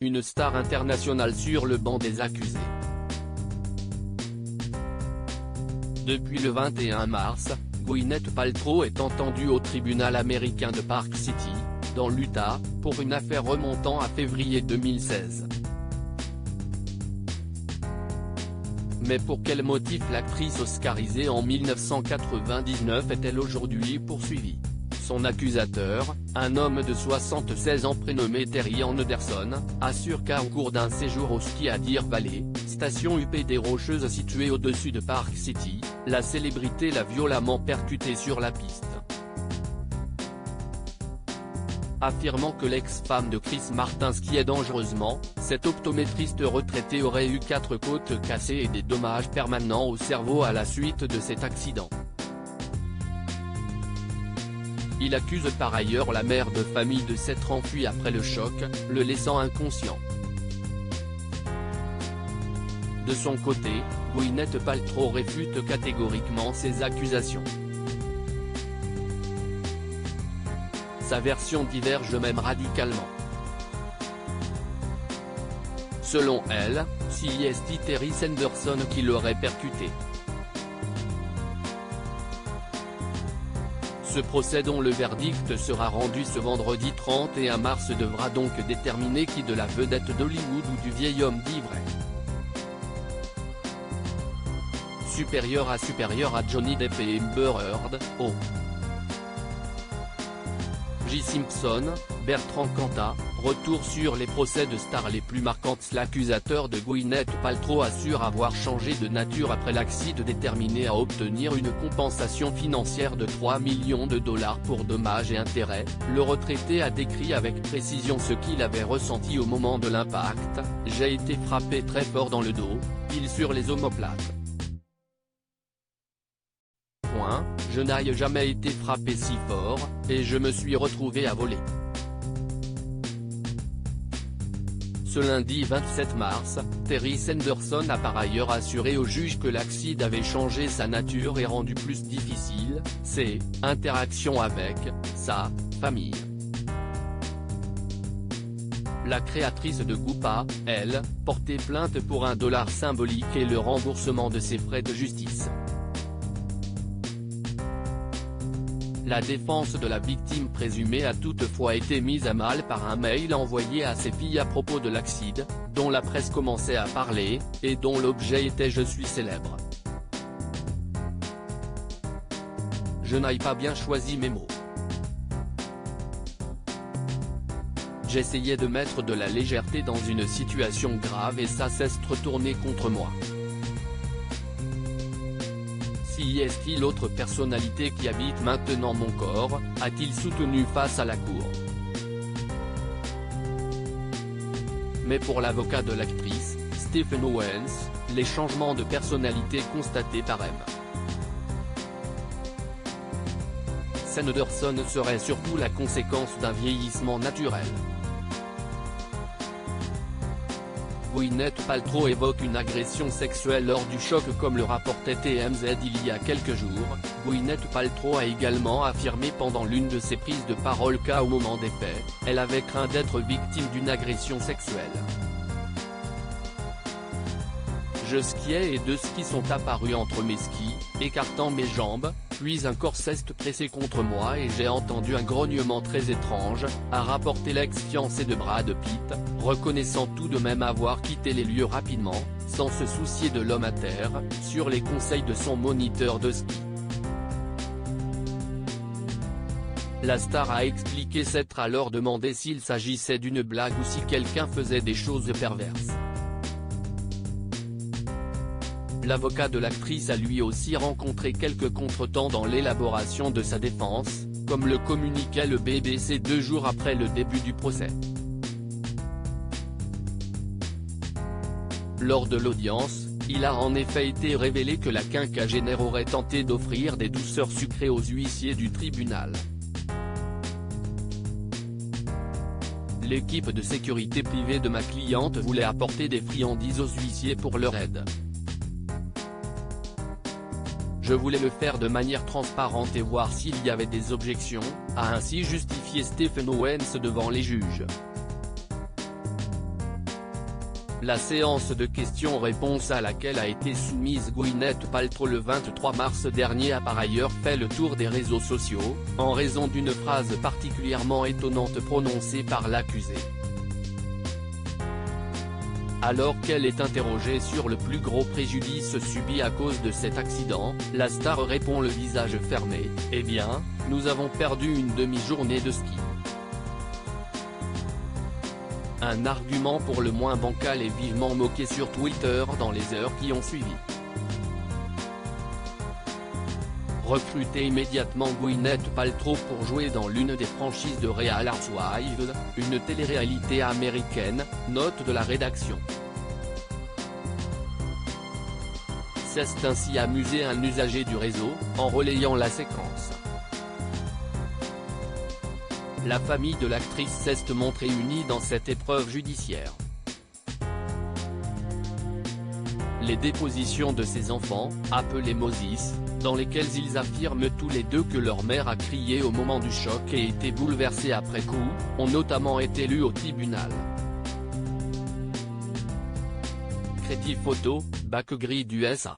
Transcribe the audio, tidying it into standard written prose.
une star internationale sur le banc des accusés. Depuis le 21 mars, Gwyneth Paltrow est entendue au tribunal américain de Park City, dans l'Utah, pour une affaire remontant à février 2016. Mais pour quel motif l'actrice oscarisée en 1999 est-elle aujourd'hui poursuivie? Son accusateur, un homme de 76 ans prénommé Terry Anderson, assure qu'au cours d'un séjour au ski à Deer Valley, station huppée des Rocheuses située au-dessus de Park City, la célébrité l'a violemment percuté sur la piste. Affirmant que l'ex-femme de Chris Martin skiait dangereusement, cet optométriste retraité aurait eu 4 côtes cassées et des dommages permanents au cerveau à la suite de cet accident. Il accuse par ailleurs la mère de famille de s'être enfuie après le choc, le laissant inconscient. De son côté, Gwyneth Paltrow réfute catégoriquement ces accusations. Sa version diverge même radicalement. Selon elle, c'est Terry Sanderson qui l'aurait percuté. Ce procès dont le verdict sera rendu ce vendredi 31 mars devra donc déterminer qui de la vedette d'Hollywood ou du vieil homme dit vrai. Supérieur à Johnny Depp et Amber Heard, O. J. Simpson, Bertrand Cantat, retour sur les procès de stars les plus marquantes. L'accusateur de Gwyneth Paltrow assure avoir changé de nature après l'accident, déterminé à obtenir une compensation financière de 3 millions de dollars pour dommages et intérêts. Le retraité a décrit avec précision ce qu'il avait ressenti au moment de l'impact. « J'ai été frappé très fort dans le dos, pile sur les omoplates. Je n'ai jamais été frappé si fort, et je me suis retrouvé à voler. » Ce lundi 27 mars, Terry Sanderson a par ailleurs assuré au juge que l'accident avait changé sa nature et rendu plus difficile ses interactions avec sa famille. La créatrice de Goop a, elle, porté plainte pour $1 symbolique et le remboursement de ses frais de justice. La défense de la victime présumée a toutefois été mise à mal par un mail envoyé à ses filles à propos de l'accident, dont la presse commençait à parler, et dont l'objet était « Je suis célèbre. Je n'ai pas bien choisi mes mots. J'essayais de mettre de la légèreté dans une situation grave et ça s'est retourné contre moi. » L'autre personnalité qui habite maintenant mon corps, a-t-il soutenu face à la cour. Mais pour l'avocat de l'actrice, Stephen Owens, les changements de personnalité constatés par M. Sanderson seraient surtout la conséquence d'un vieillissement naturel. Gwyneth Paltrow évoque une agression sexuelle lors du choc comme le rapportait TMZ il y a quelques jours. Gwyneth Paltrow a également affirmé pendant l'une de ses prises de parole qu'au moment des faits, elle avait craint d'être victime d'une agression sexuelle. Je skiais et 2 skis sont apparus entre mes skis, écartant mes jambes, puis un corset s'est pressé contre moi et j'ai entendu un grognement très étrange, a rapporté l'ex-fiancé de Brad Pitt, reconnaissant tout de même avoir quitté les lieux rapidement, sans se soucier de l'homme à terre, sur les conseils de son moniteur de ski. La star a expliqué s'être alors demandé s'il s'agissait d'une blague ou si quelqu'un faisait des choses perverses. L'avocat de l'actrice a lui aussi rencontré quelques contretemps dans l'élaboration de sa défense, comme le communiquait le BBC 2 jours après le début du procès. Lors de l'audience, il a en effet été révélé que la quinquagénaire aurait tenté d'offrir des douceurs sucrées aux huissiers du tribunal. L'équipe de sécurité privée de ma cliente voulait apporter des friandises aux huissiers pour leur aide. Je voulais le faire de manière transparente et voir s'il y avait des objections, a ainsi justifié Stephen Owens devant les juges. La séance de questions-réponses à laquelle a été soumise Gwyneth Paltrow le 23 mars dernier a par ailleurs fait le tour des réseaux sociaux, en raison d'une phrase particulièrement étonnante prononcée par l'accusée. Alors qu'elle est interrogée sur le plus gros préjudice subi à cause de cet accident, la star répond le visage fermé, « Eh bien, nous avons perdu une demi-journée de ski ». Un argument pour le moins bancal et vivement moqué sur Twitter dans les heures qui ont suivi. Recrutée immédiatement, Gwyneth Paltrow pour jouer dans l'une des franchises de Real Housewives, une télé-réalité américaine, note de la rédaction. S'est ainsi amusé un usager du réseau, en relayant la séquence. La famille de l'actrice s'est montrée unie dans cette épreuve judiciaire. Les dépositions de ses enfants, appelés Moses, dans lesquelles ils affirment tous les deux que leur mère a crié au moment du choc et été bouleversée après coup, ont notamment été lues au tribunal. Creative Photo, Back Grid USA.